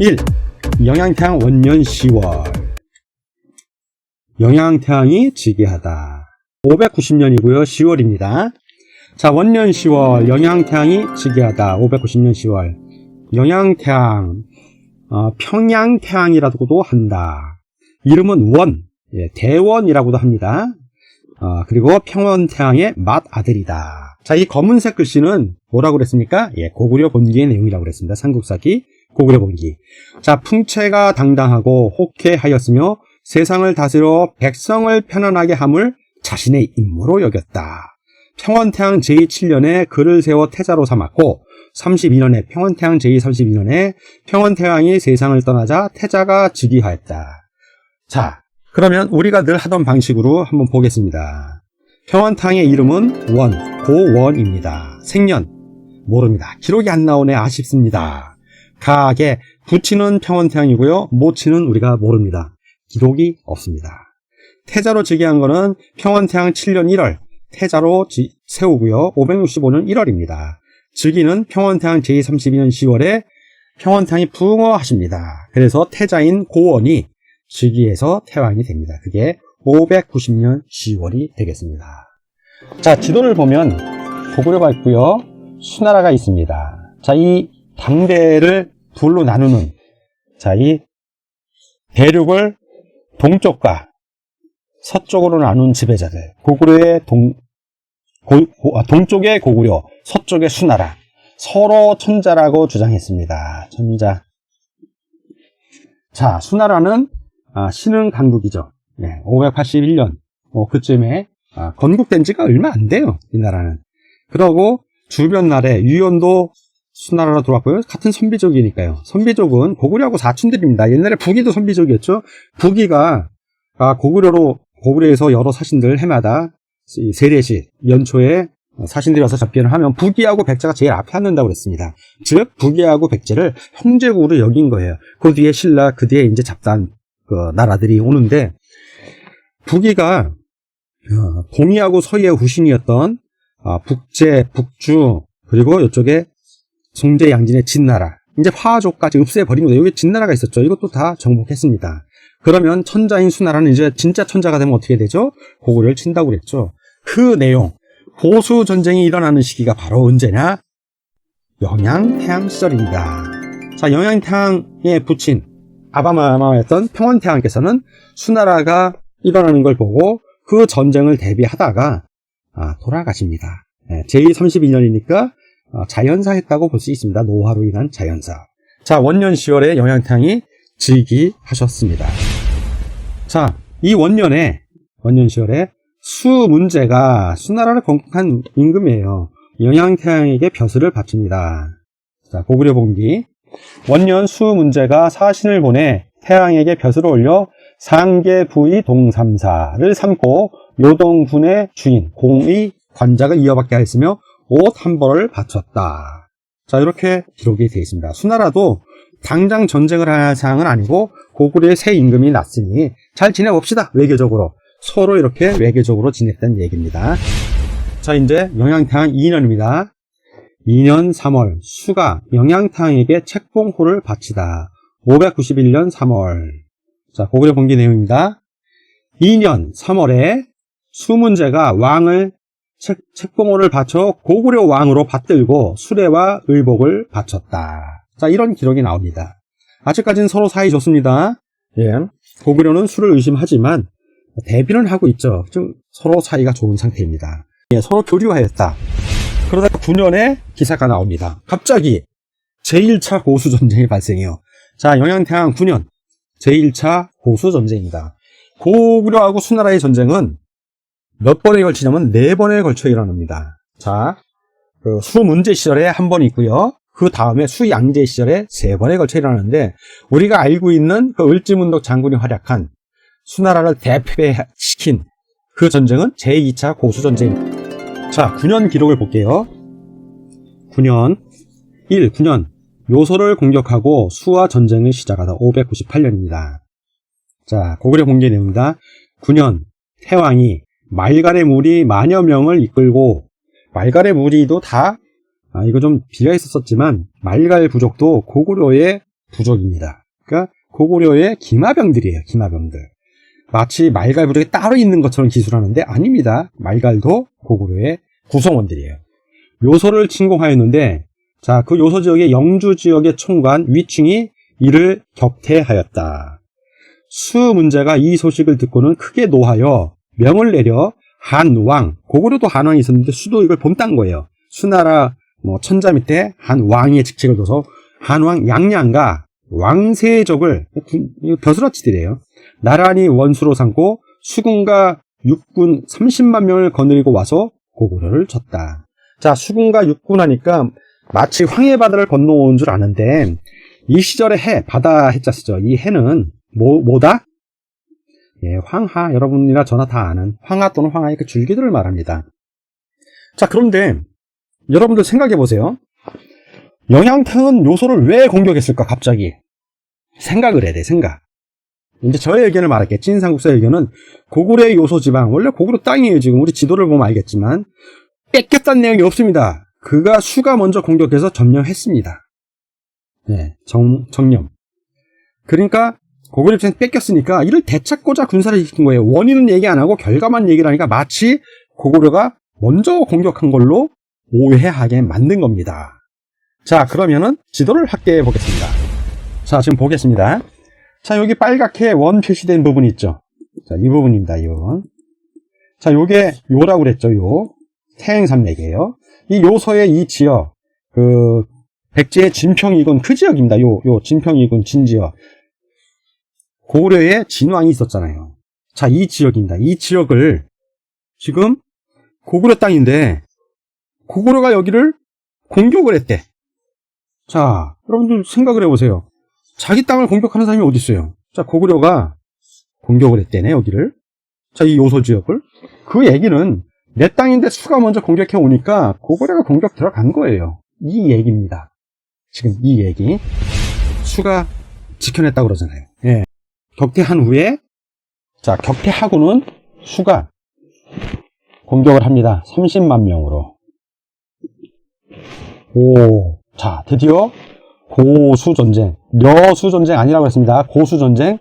1. 영양태양 원년 10월. 영양태양이 즉위하다. 590년이고요. 10월입니다. 자, 원년 10월 영양태양이 즉위하다. 590년 10월. 영양태양, 평양태양이라고도 한다. 이름은 원, 대원이라고도 합니다. 그리고 평원태양의 맏아들이다. 자, 이 검은색 글씨는 뭐라고 그랬습니까? 고구려 본기의 내용이라고 그랬습니다. 삼국사기 고구려 본기. 자, 풍채가 당당하고 호쾌하였으며 세상을 다스려 백성을 편안하게 함을 자신의 임무로 여겼다. 평원태양 제7년에 그를 세워 태자로 삼았고 32년에 평원태양 제32년에 평원태양이 세상을 떠나자 태자가 즉위하였다. 자, 그러면 우리가 늘 하던 방식으로 한번 보겠습니다. 평원태양의 이름은 원, 고원입니다. 생년 모릅니다. 기록이 안 나오네. 아쉽습니다. 가게 부치는 평원태양이고요. 모치는 우리가 모릅니다. 기록이 없습니다. 태자로 즉위한 거는 평원태양 7년 1월 태자로 세우고요. 565년 1월입니다. 즉위는 평원태양 제32년 10월에 평원태양이 붕어하십니다. 그래서 태자인 고원이 즉위해서 태왕이 됩니다. 그게 590년 10월이 되겠습니다. 자, 지도를 보면 고구려가 있고요. 수나라가 있습니다. 자, 이 당대를 둘로 나누는, 자, 이 대륙을 동쪽과 서쪽으로 나눈 지배자들, 고구려의 동쪽의 고구려, 서쪽의 수나라, 서로 천자라고 주장했습니다. 천자. 자, 수나라는 신흥 강국이죠. 581년 그쯤에 건국된 지가 얼마 안 돼요. 이 나라는. 그러고 주변 나라에 유연도 수나라로 들어왔고요. 같은 선비족이니까요. 선비족은 고구려하고 사촌들입니다. 옛날에 북이도 선비족이었죠. 북이가 고구려에서 여러 사신들 해마다 세례시 연초에 사신들이 와서 접견을 하면 북이하고 백제가 제일 앞에 앉는다고 그랬습니다. 즉 북이하고 백제를 형제국으로 여긴 거예요. 그 뒤에 신라, 그 뒤에 이제 잡다한 나라들이 오는데, 북이가 동이하고 서이의 후신이었던 북제, 북주, 그리고 이쪽에 송제, 양진의 진나라, 이제 화족까지 없애버린 거예요. 여기 진나라가 있었죠. 이것도 다 정복했습니다. 그러면 천자인 수나라는 이제 진짜 천자가 되면 어떻게 되죠? 고구려를 친다고 그랬죠. 그 내용, 보수 전쟁이 일어나는 시기가 바로 언제냐? 영양태양 시절입니다. 자, 영양태양에 붙인 아바마마였던 평원태양께서는 수나라가 일어나는 걸 보고 그 전쟁을 대비하다가 돌아가십니다. 제32년이니까 자연사 했다고 볼 수 있습니다. 노화로 인한 자연사. 자, 원년 10월에 영양태양이 즉위하셨습니다. 자, 이 원년 10월에 수문제가 수나라를 건국한 임금이에요. 영양태양에게 벼슬을 바칩니다. 자, 고구려 본기. 원년 수문제가 사신을 보내 태양에게 벼슬을 올려 상계 부의 동삼사를 삼고 요동군의 주인 공의 관작을 이어받게 하였으며 옷 한 벌을 바쳤다. 자, 이렇게 기록이 되어 있습니다. 수나라도 당장 전쟁을 할 상황은 아니고 고구려의 새 임금이 났으니 잘 지내봅시다. 외교적으로. 서로 이렇게 외교적으로 지냈다는 얘기입니다. 자, 이제 영양태양 2년입니다. 2년 3월 수가 영양태양에게 책봉호를 바치다. 591년 3월. 자, 고구려 본기 내용입니다. 2년 3월에 수문제가 왕을 책봉호를 바쳐 고구려 왕으로 받들고 수레와 의복을 바쳤다. 자, 이런 기록이 나옵니다. 아직까지는 서로 사이 좋습니다. 고구려는 수를 의심하지만 대비는 하고 있죠. 좀 서로 사이가 좋은 상태입니다. 서로 교류하였다. 그러다가 9년에 기사가 나옵니다. 갑자기 제1차 고수전쟁이 발생해요. 자, 영양태양 9년 제1차 고수전쟁입니다. 고구려하고 수나라의 전쟁은 몇 번에 걸치냐면 4번에 걸쳐 일어납니다. 자, 수문제 시절에 한 번 있고요. 그 다음에 수양제 시절에 3번에 걸쳐 일어나는데, 우리가 알고 있는 그 을지문덕 장군이 활약한 수나라를 대패시킨 그 전쟁은 제2차 고수전쟁입니다. 자, 9년 기록을 볼게요. 9년 요소를 공격하고 수와 전쟁을 시작하다. 598년입니다. 자, 고구려 본기 내용입니다. 9년 태왕이 말갈의 무리 만여 명을 이끌고, 말갈의 무리도 다 이거 좀 비가 있었지만 말갈 부족도 고구려의 부족입니다. 그러니까 고구려의 기마병들이에요. 기마병들. 마치 말갈 부족이 따로 있는 것처럼 기술하는데 아닙니다. 말갈도 고구려의 구성원들이에요. 요소를 침공하였는데 자, 그 요소 지역의 영주 지역의 총관 위충이 이를 격퇴하였다. 수 문제가 이 소식을 듣고는 크게 노하여 명을 내려 한왕, 고구려도 한왕이 있었는데 수도 이걸 본딴 거예요. 수나라 천자 밑에 한왕의 직책을 둬서 한왕 양양과 왕세족을 벼슬아치들이에요. 나란히 원수로 삼고 수군과 육군 30만 명을 거느리고 와서 고구려를 쳤다. 자, 수군과 육군 하니까 마치 황해 바다를 건너온 줄 아는데 이 시절의 해, 바다 해자 쓰죠. 이 해는 뭐다? 예, 황하. 여러분이나 저나 다 아는 황하 또는 황하의 그 줄기들을 말합니다. 자, 그런데 여러분들 생각해 보세요. 영양탱은 요소를 왜 공격했을까? 갑자기 생각을 해야 돼. 생각. 이제 저의 의견을 말할게요. 찐삼국사의 의견은 고구려의 요소 지방, 원래 고구려 땅이에요. 지금 우리 지도를 보면 알겠지만 뺏겼다는 내용이 없습니다. 그가 수가 먼저 공격해서 점령했습니다. 네, 정령. 그러니까 고구려 입장에서 뺏겼으니까 이를 되찾고자 군사를 일으킨 거예요. 원인은 얘기 안 하고 결과만 얘기를 하니까 마치 고구려가 먼저 공격한 걸로 오해하게 만든 겁니다. 자, 그러면은 지도를 확대해 보겠습니다. 자, 지금 보겠습니다. 자, 여기 빨갛게 원 표시된 부분이 있죠. 자, 이 부분입니다. 이 부분. 자, 요게 요라고 그랬죠. 요 태행산맥이에요. 이 요서의 이 지역, 백제의 진평이군 그 지역입니다. 요 진평이군 진지역. 고구려의 진왕이 있었잖아요. 자, 이 지역입니다. 이 지역을 지금 고구려 땅인데 고구려가 여기를 공격을 했대. 자, 여러분들 생각을 해보세요. 자기 땅을 공격하는 사람이 어디 있어요? 자, 고구려가 공격을 했대네, 여기를. 자, 이 요소 지역을. 그 얘기는 내 땅인데 수가 먼저 공격해 오니까 고구려가 공격 들어간 거예요. 이 얘기입니다. 지금 이 얘기. 수가 지켜냈다고 그러잖아요. 예. 격퇴한 후에, 자, 격퇴하고는 수가 공격을 합니다. 30만 명으로. 오, 자, 드디어 고수전쟁, 려수전쟁 아니라고 했습니다. 고수전쟁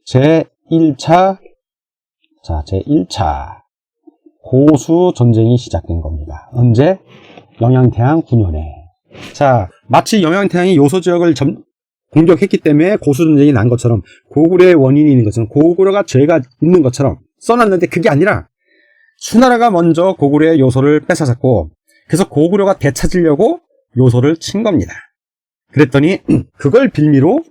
제1차, 자, 제1차 고수전쟁이 시작된 겁니다. 언제? 영양태양 9년에. 자, 마치 영양태양이 요소 지역을 공격했기 때문에 고수전쟁이 난 것처럼, 고구려의 원인이 있는 것처럼, 고구려가 죄가 있는 것처럼 써놨는데 그게 아니라 수나라가 먼저 고구려의 요소를 뺏어잡고, 그래서 고구려가 되찾으려고 요소를 친 겁니다. 그랬더니 그걸 빌미로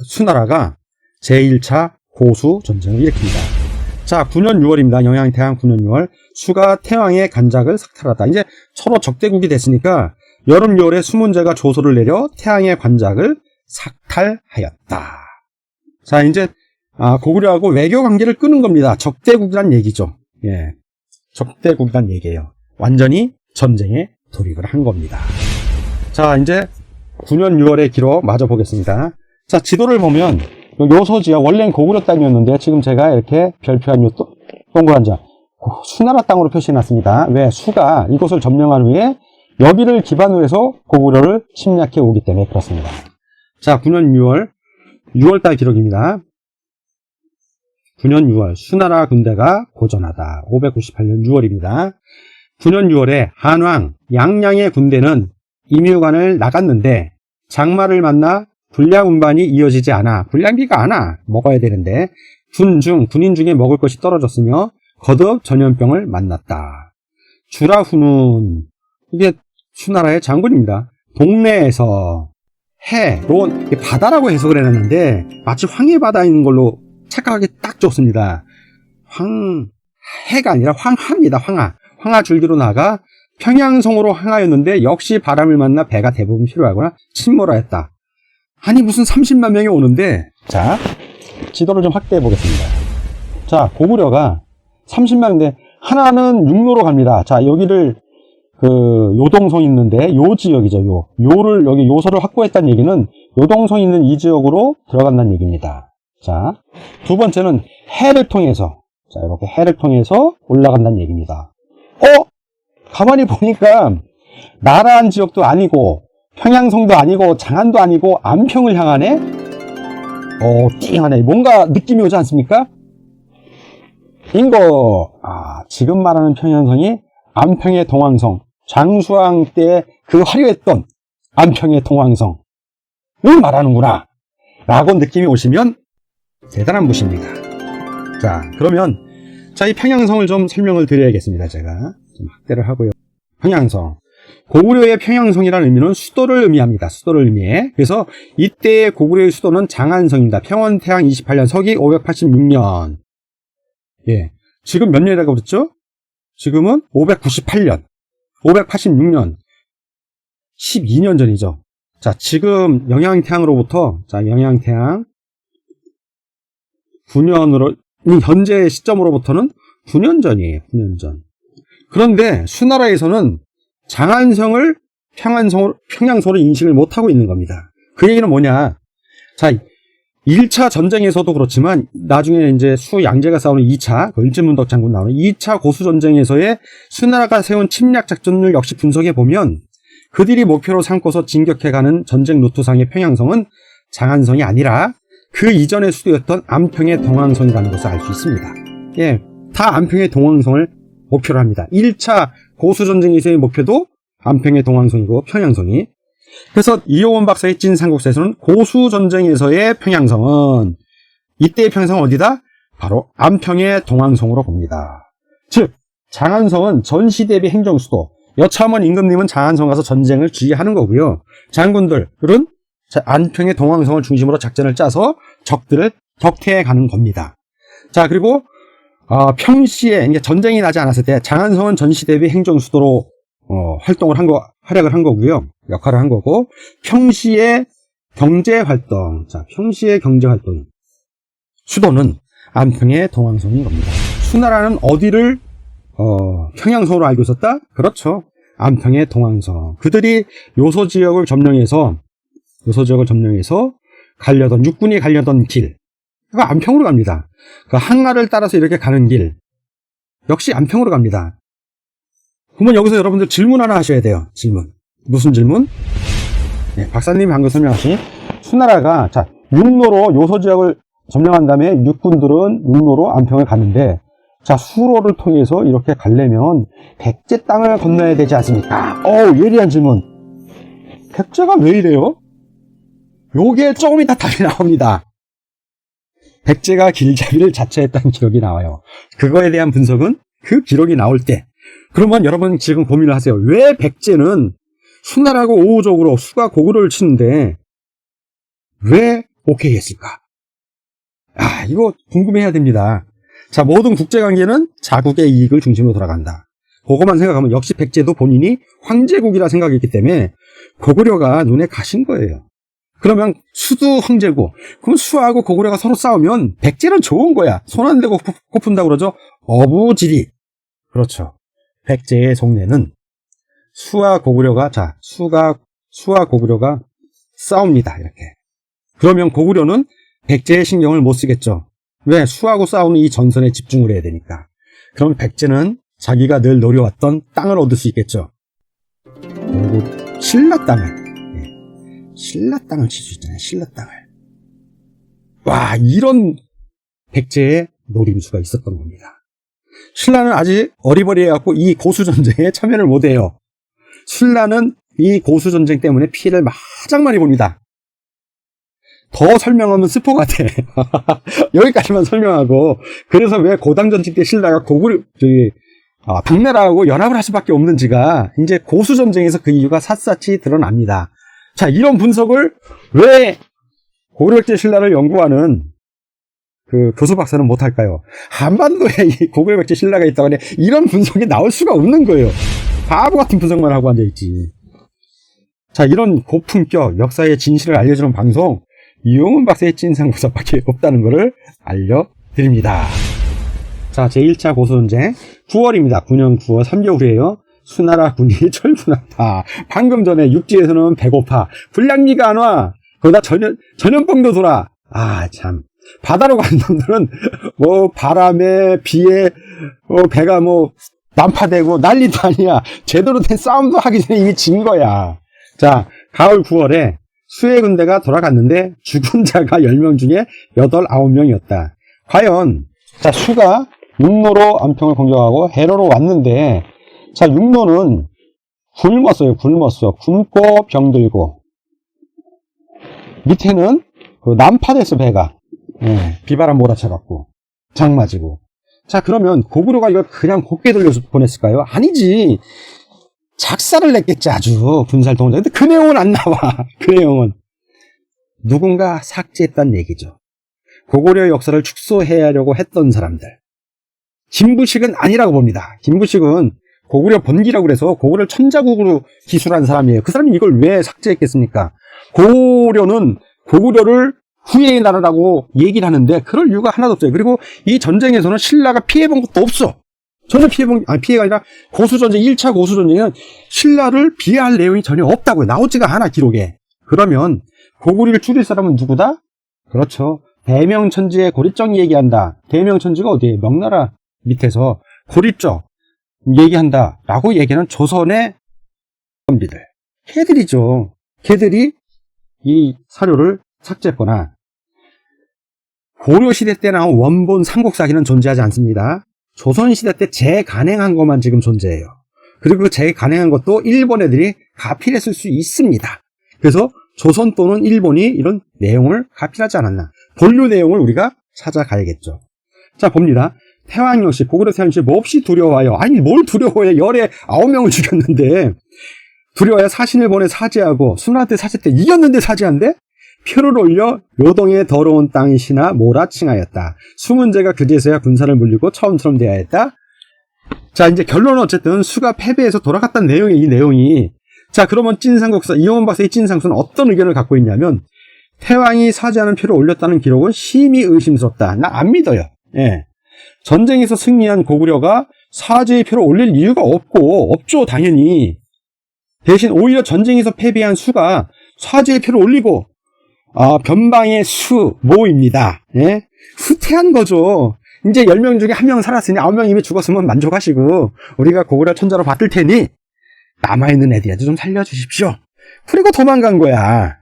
수나라가 제1차 고수전쟁을 일으킵니다. 자, 9년 6월입니다. 영양태양 9년 6월. 수가 태왕의 간작을 삭탈하다. 이제 서로 적대국이 됐으니까 여름 6월에 수문제가 조소를 내려 태왕의 관작을 삭탈하였다. 자, 이제 고구려하고 외교 관계를 끊은 겁니다. 적대국이란 얘기죠. 예, 적대국이란 얘기예요. 완전히 전쟁에 돌입을 한 겁니다. 자, 이제 9년 6월의 기록 마저 보겠습니다. 자, 지도를 보면 요소지역, 원래는 고구려 땅이었는데 지금 제가 이렇게 별표한 요 동그란 점 수나라 땅으로 표시해놨습니다. 왜? 수가 이곳을 점령한 후에 여기를 기반으로 해서 고구려를 침략해 오기 때문에 그렇습니다. 자, 9년 6월 6월달 기록입니다. 9년 6월 수나라 군대가 고전하다. 598년 6월입니다. 9년 6월에 한왕 양양의 군대는 임유관을 나갔는데 장마를 만나 군량 운반이 이어지지 않아. 군량비가 안 와. 먹어야 되는데 군인 중에 먹을 것이 떨어졌으며 거듭 전염병을 만났다. 주라후는 이게 수나라의 장군입니다. 동네에서 해로 바다라고 해석을 해놨는데 마치 황해 바다에 있는 걸로 착각하기 딱 좋습니다. 해가 아니라 황하입니다. 황하 줄기로 나가 평양성으로 향하였는데 역시 바람을 만나 배가 대부분 필요하거나 침몰하였다. 아니 무슨 30만 명이 오는데. 자, 지도를 좀 확대해 보겠습니다. 자, 고구려가 30만인데 하나는 육로로 갑니다. 자, 여기를 요동성 있는데 요 지역이죠. 요를 여기 요소를 확보했다는 얘기는 요동성 있는 이 지역으로 들어간다는 얘기입니다. 자, 두 번째는 해를 통해서, 자, 이렇게 해를 통해서 올라간다는 얘기입니다. 가만히 보니까 나라한 지역도 아니고 평양성도 아니고 장안도 아니고 안평을 향하네? 띵하네. 뭔가 느낌이 오지 않습니까? 빙고! 지금 말하는 평양성이 안평의 동황성, 장수왕 때 그 화려했던 안평의 동황성을 말하는구나 라고 느낌이 오시면 대단한 분입니다. 자, 그러면 이 평양성을 좀 설명을 드려야겠습니다. 제가 좀 확대를 하고요. 평양성, 고구려의 평양성이라는 의미는 수도를 의미합니다. 수도를 의미해. 그래서 이때의 고구려의 수도는 장안성입니다. 평원태양 28년 서기 586년. 예, 지금 몇 년이라고 그랬죠? 지금은 598년, 586년, 12년 전이죠. 자, 지금 영향태양으로부터, 영향태양 9년으로, 현재 시점으로부터는 9년 전이에요. 9년 전. 그런데 수나라에서는 장안성을 평양성으로 인식을 못하고 있는 겁니다. 그 얘기는 뭐냐? 자, 1차 전쟁에서도 그렇지만 나중에 이제 수양제가 싸우는 2차, 을지문덕 장군 나오는 2차 고수전쟁에서의 수나라가 세운 침략 작전을 역시 분석해 보면 그들이 목표로 삼고서 진격해가는 전쟁 루트상의 평양성은 장안성이 아니라 그 이전의 수도였던 안평의 동황성이라는 것을 알 수 있습니다. 예, 다 안평의 동황성을 목표로 합니다. 1차 고수전쟁에서의 목표도 안평의 동황성이고 평양성이. 그래서 이용원 박사의 찐 삼국사에서는 고수전쟁에서의 평양성은 이때의 평양성은 어디다? 바로 안평의 동황성으로 봅니다. 즉 장안성은 전시 대비 행정수도, 여차하면 임금님은 장안성 가서 전쟁을 지휘하는 거고요. 장군들은 안평의 동황성을 중심으로 작전을 짜서 적들을 격퇴해 가는 겁니다. 자, 그리고 평시에 이제 전쟁이 나지 않았을 때 장안성은 전시 대비 행정수도로 활약을 한 거고요. 역할을 한 거고, 평시의 경제활동, 평시의 경제활동, 수도는 안평의 동황성인 겁니다. 수나라는 어디를, 평양성으로 알고 있었다? 그렇죠. 안평의 동황성. 그들이 요소지역을 점령해서 육군이 가려던 길, 그러니까 안평으로 갑니다. 그 항아를 따라서 이렇게 가는 길, 역시 안평으로 갑니다. 그러면 여기서 여러분들 질문 하나 하셔야 돼요. 질문. 무슨 질문? 네, 박사님이 방금 설명하신 수나라가 육로로 요소지역을 점령한 다음에 육군들은 육로로 안평을 가는데, 수로를 통해서 이렇게 가려면 백제 땅을 건너야 되지 않습니까? 예리한 질문. 백제가 왜 이래요? 요게 조금 이따 답이 나옵니다. 백제가 길잡이를 자처했다는 기록이 나와요. 그거에 대한 분석은 그 기록이 나올 때. 그러면 여러분 지금 고민을 하세요. 왜 백제는 수나라하고 우호적으로 수가 고구려를 치는데 왜 오케이 했을까? 이거 궁금해야 됩니다. 자, 모든 국제관계는 자국의 이익을 중심으로 돌아간다. 그것만 생각하면 역시 백제도 본인이 황제국이라 생각했기 때문에 고구려가 눈에 가신 거예요. 그러면 수도 황제고, 그럼 수하고 고구려가 서로 싸우면 백제는 좋은 거야. 손 안 대고 코 푼다고 그러죠. 어부지리. 그렇죠. 백제의 속내는 수와 고구려가 싸웁니다. 이렇게. 그러면 고구려는 백제의 신경을 못 쓰겠죠. 왜? 수하고 싸우는 이 전선에 집중을 해야 되니까. 그럼 백제는 자기가 늘 노려왔던 땅을 얻을 수 있겠죠. 그리고 신라 땅을 칠 수 있잖아요. 신라 땅을. 와, 이런 백제의 노림수가 있었던 겁니다. 신라는 아직 어리버리해갖고 이 고수전쟁에 참여를 못해요. 신라는 이 고수전쟁 때문에 피해를 가장 많이 봅니다. 더 설명하면 스포 같아. 여기까지만 설명하고, 그래서 왜 고당전쟁 때 신라가 당나라하고 연합을 할 수밖에 없는지가 이제 고수전쟁에서 그 이유가 샅샅이 드러납니다. 자, 이런 분석을 왜 고구려 백제 신라를 연구하는 그 교수 박사는 못할까요? 한반도에 이 고구려 백제 신라가 있다고 하니 이런 분석이 나올 수가 없는 거예요. 바보 같은 분석만 하고 앉아있지. 자, 이런 고품격 역사의 진실을 알려주는 방송, 이용훈 박사의 찐상국사밖에 없다는 것을 알려드립니다. 자, 제1차 고수전쟁 9월입니다. 9년 9월 3개월 후에요. 수나라 군이 철군한다. 방금 전에 육지에서는 배고파. 불량미가 안 와. 거기다 전염병도 돌아. 참. 바다로 가는 놈들은 바람에 비에 배가 난파되고 난리도 아니야. 제대로 된 싸움도 하기 전에 이미 진 거야. 자, 가을 9월에 수의 군대가 돌아갔는데 죽은 자가 10명 중에 8, 9명이었다. 과연 자 수가 육로로 안평을 공격하고 해로로 왔는데 자 육로는 굶었어요. 굶고 병들고 밑에는 그 난파됐어 배가. 비바람 몰아쳐갖고 장 맞이고. 자 그러면 고구려가 이걸 그냥 곱게 돌려서 보냈을까요? 아니지. 작사를 냈겠지 아주 분살동전. 근데 그 내용은 안 나와. 그 내용은 누군가 삭제했다는 얘기죠. 고구려의 역사를 축소해야 하려고 했던 사람들. 김부식은 아니라고 봅니다. 김부식은 고구려 번기라고 그래서 고구려를 천자국으로 기술한 사람이에요. 그 사람이 이걸 왜 삭제했겠습니까? 고구려는 고구려를 후예의 나라라고 얘기를 하는데 그럴 이유가 하나도 없어요. 그리고 이 전쟁에서는 신라가 피해본 것도 없어. 전혀 피해가 아니라 고수전쟁, 1차 고수전쟁에는 신라를 비하할 내용이 전혀 없다고요. 나오지가 않아, 기록에. 그러면 고구려를 줄일 사람은 누구다? 그렇죠. 대명천지의 고리적 얘기한다. 대명천지가 어디에? 명나라 밑에서 고리적 얘기한다. 라고 얘기하는 조선의 선비들. 걔들이죠. 걔들이 이 사료를 삭제했거나 고려시대 때 나온 원본 삼국사기는 존재하지 않습니다. 조선시대 때 재간행한 것만 지금 존재해요. 그리고 그 재간행한 것도 일본 애들이 가필했을 수 있습니다. 그래서 조선 또는 일본이 이런 내용을 가필하지 않았나. 본류 내용을 우리가 찾아가야겠죠. 자 봅니다. 태왕 역시 고구려 태왕 역시 몹시 두려워하여. 아니 뭘 두려워해. 열에 9명을 죽였는데 두려워야 사신을 보내 사죄하고 순한테 사죄 때 이겼는데 사죄한대? 표를 올려 요동의 더러운 땅이시나 몰아칭하였다. 수문제가 그제서야 군사를 물리고 처음처럼 돼야 했다. 자 이제 결론은 어쨌든 수가 패배해서 돌아갔다는 내용이 이 내용이. 자 그러면 찐삼국사 이영원 박사의 찐삼국사는 어떤 의견을 갖고 있냐면 태왕이 사죄하는 표를 올렸다는 기록은 심히 의심스럽다. 나 안 믿어요. 예. 전쟁에서 승리한 고구려가 사죄의 표를 올릴 이유가 없죠 당연히. 대신 오히려 전쟁에서 패배한 수가 사죄의 표를 올리고 변방의 수모입니다. 예? 후퇴한 거죠. 이제 10명 중에 1명 살았으니 9명 이미 죽었으면 만족하시고 우리가 고구려 천자로 받을 테니 남아있는 애들이라도 좀 살려주십시오. 그리고 도망간 거야.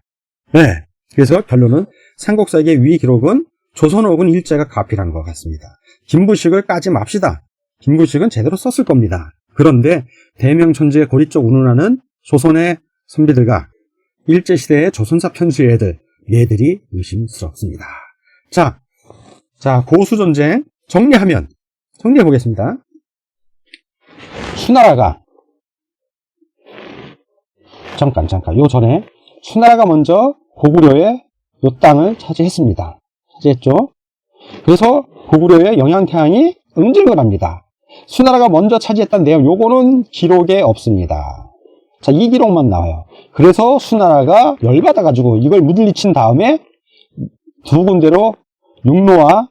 네. 그래서 결론은 삼국사기의 위 기록은 조선 혹은 일제가 가필한 것 같습니다. 김부식을 까지 맙시다. 김부식은 제대로 썼을 겁니다. 그런데 대명천지의 고리적 운운하는 조선의 선비들과 일제시대의 조선사 편수의 얘들이 의심스럽습니다. 자, 고수전쟁 정리해 보겠습니다. 수나라가 잠깐 요 전에 수나라가 먼저 고구려의 요 땅을 차지했습니다. 차지했죠. 그래서 고구려의 영양태왕이 응징을 합니다. 수나라가 먼저 차지했다는 내용 요거는 기록에 없습니다. 자, 이 기록만 나와요. 그래서 수나라가 열받아가지고 이걸 무들리친 다음에 두 군데로 육로와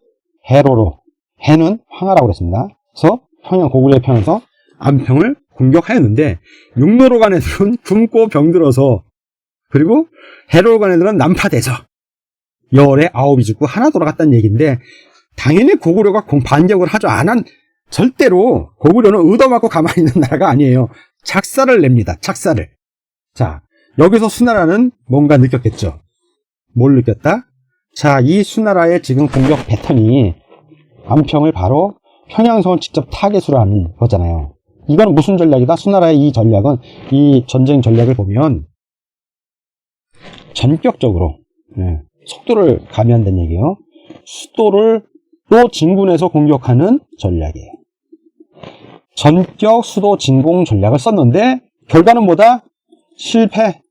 해로로, 해는 황하라고 그랬습니다. 그래서 평양 고구려의 편에서 안평을 공격하였는데 육로로 간 애들은 굶고 병들어서 그리고 해로로 간 애들은 난파돼서 열에 9이 죽고 하나 돌아갔다는 얘기인데 당연히 고구려가 반격을 하죠. 절대로 고구려는 의도맞고 가만히 있는 나라가 아니에요. 작사를 냅니다. 작사를. 자, 여기서 수나라는 뭔가 느꼈겠죠. 뭘 느꼈다? 자, 이 수나라의 지금 공격 패턴이 안평을 바로 평양성을 직접 타겟으로 하는 거잖아요. 이건 무슨 전략이다? 수나라의 이 전략은 이 전쟁 전략을 보면 전격적으로 속도를 가미한다는 얘기예요. 수도를 또 진군해서 공격하는 전략이에요. 전격 수도 진공 전략을 썼는데 결과는 뭐다? 실패.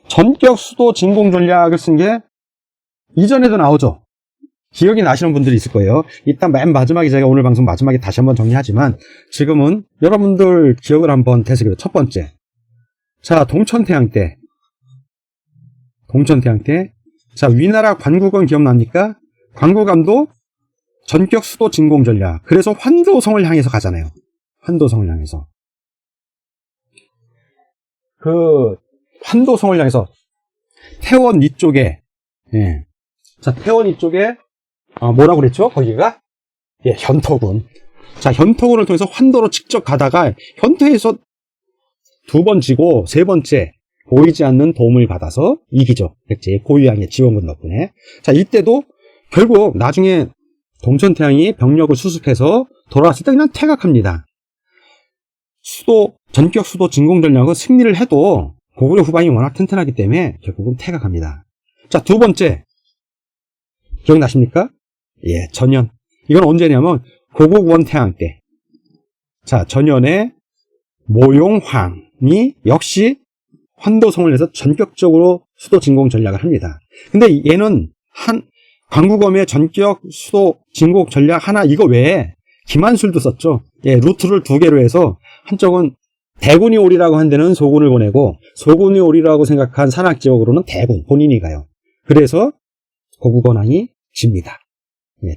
전격 수도 진공 전략을 쓴 게 이전에도 나오죠. 기억이 나시는 분들이 있을 거예요. 일단 맨 마지막에 제가 오늘 방송 마지막에 다시 한번 정리하지만 지금은 여러분들 기억을 한번 되새겨요. 첫 번째. 자, 동천태양 때. 자, 위나라 관국원 기억납니까? 관국원도 전격 수도 진공 전략. 그래서 환도성을 향해서 가잖아요. 환도성을 향해서. 그 환도성을 향해서 태원 이쪽에 자, 태원 이쪽에 뭐라고 그랬죠? 거기가? 현토군. 자, 현토군을 통해서 환도로 직접 가다가 현토에서 두 번 지고 세 번째 보이지 않는 도움을 받아서 이기죠. 백제의 고유양의 지원군 덕분에. 자, 이때도 결국 나중에 동천태양이 병력을 수습해서 돌아왔을 때 그냥 퇴각합니다. 전격 수도 진공 전략은 승리를 해도 고구려 후방이 워낙 튼튼하기 때문에 결국은 퇴각합니다. 자, 두 번째. 기억나십니까? 예, 전연. 이건 언제냐면 고국원 태양 때. 자, 전연의 모용황이 역시 환도성을 내서 전격적으로 수도 진공 전략을 합니다. 근데 얘는 광구검의 전격 수도 진공 전략 하나 이거 외에 김한술도 썼죠. 예, 루트를 두 개로 해서 한쪽은 대군이 오리라고 한 데는 소군을 보내고 소군이 오리라고 생각한 산악지역으로는 대군 본인이 가요. 그래서 고국원왕이 집니다. 예,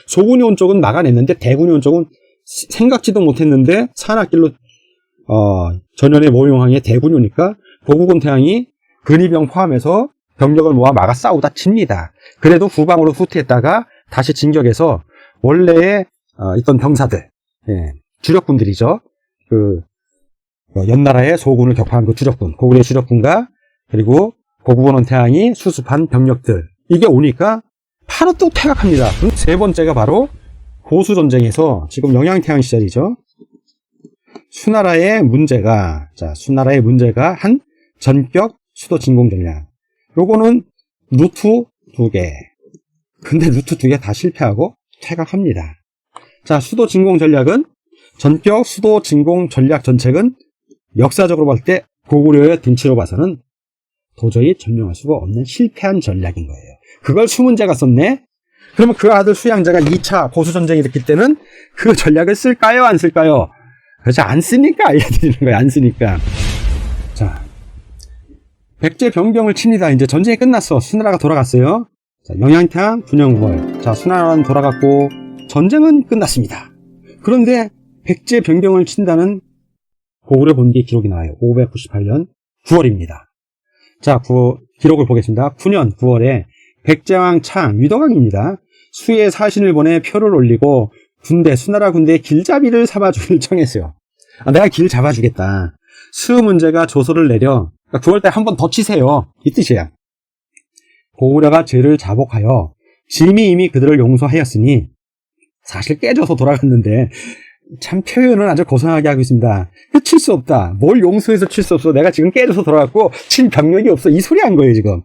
소군이 온 쪽은 막아냈는데 대군이 온 쪽은 생각지도 못했는데 산악길로 전연의 모용왕의 대군이 오니까 고국원 태양이 근위병 포함해서 병력을 모아 막아 싸우다 칩니다. 그래도 후방으로 후퇴했다가 다시 진격해서 원래의 있던 병사들, 예, 주력군들이죠. 연나라의 소군을 격파한 그 주력군, 고구려의 주력군과 그리고 고국원 태양이 수습한 병력들 이게 오니까 바로 또 퇴각합니다. 세 번째가 바로 고수전쟁에서 지금 영양태양 시절이죠. 수나라의 문제가 한 전격 수도 진공 전략. 요거는 루트 2개. 근데 루트 2개 다 실패하고 퇴각합니다. 자, 수도 진공 전략은 전격 수도 진공 전략 전책은 역사적으로 볼 때 고구려의 등치로 봐서는 도저히 전명할 수가 없는 실패한 전략인 거예요. 그걸 수문제가 썼네? 그러면 그 아들 수양제가 2차 고수전쟁이 됐기 때는 그 전략을 쓸까요? 안 쓸까요? 그렇지, 안 쓰니까 알려드리는 거예요. 안 쓰니까. 자, 백제 병병을 칩니다. 이제 전쟁이 끝났어. 수나라가 돌아갔어요. 자, 영양태양 분영 5월. 자, 수나라는 돌아갔고 전쟁은 끝났습니다. 그런데 백제 병병을 친다는 고구려 본기의 기록이 나와요. 598년 9월입니다. 자, 기록을 보겠습니다. 9년 9월에 백제왕 창 위덕왕입니다. 수에 사신을 보내 표를 올리고 수나라 군대에 길잡이를 삼아주기를 청했어요. 내가 길 잡아주겠다. 수 문제가 조서를 내려 9월달에 한 번 더 치세요. 이 뜻이야. 고구려가 죄를 자복하여 짐이 이미 그들을 용서하였으니 사실 깨져서 돌아갔는데 참 표현은 아주 고상하게 하고 있습니다. 칠 수 없다. 뭘 용서해서 칠 수 없어. 내가 지금 깨져서 돌아갔고 칠 병력이 없어. 이 소리 한 거예요 지금.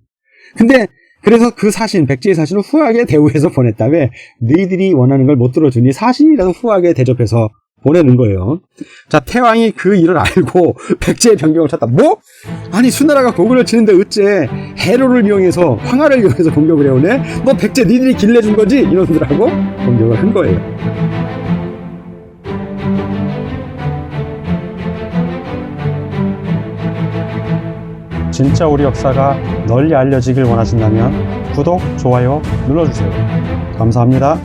근데 그래서 그 사신, 백제의 사신을 후하게 대우해서 보냈다. 왜? 너희들이 원하는 걸 못 들어주니 사신이라도 후하게 대접해서 보내는 거예요. 자, 태왕이 그 일을 알고 백제의 병경을 찾다. 뭐? 아니, 수나라가 고구려를 치는데 어째 해로를 이용해서, 황하를 이용해서 공격을 해오네? 너 백제 니들이 길내준 거지? 이놈들하고 공격을 한 거예요. 진짜 우리 역사가 널리 알려지길 원하신다면 구독, 좋아요 눌러주세요. 감사합니다.